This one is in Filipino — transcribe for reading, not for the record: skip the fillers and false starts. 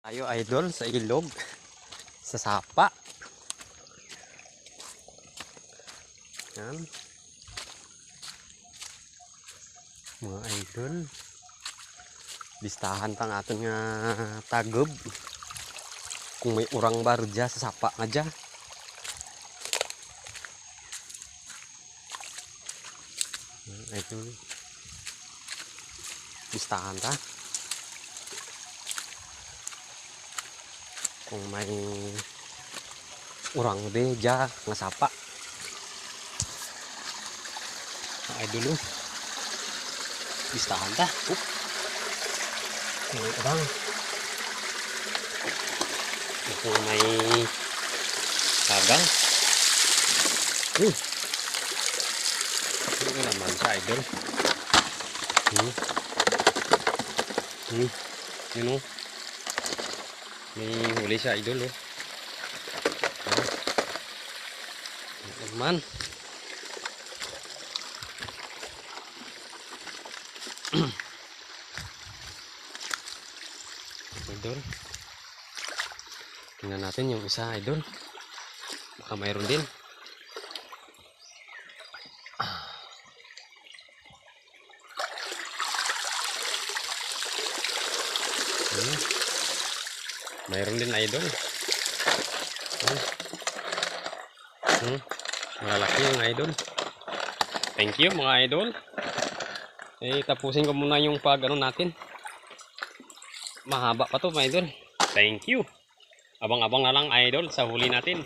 Tayo idol sa ilog, sa sapa. Yan. Mga idol. Listahan tang aton nga tagob. Kung may urang bar dya sa sapa nga dya. Idol. Listahan ta. Kung may urang be dya nga sapa. Idol. Listahan ta. May urang. Kung may tagang. Ano naman sa idol. Yun o. May huli siya idol o. Naman. Idol. Tingnan natin yung isa idol. Baka mayroon din. Mayroon din idol. Malalaki yung idol. Thank you mga idol. Tapusin ko muna yung pag ano natin. Mahaba pa to mga idol. Thank you. Abang-abang na lang idol sa huli natin.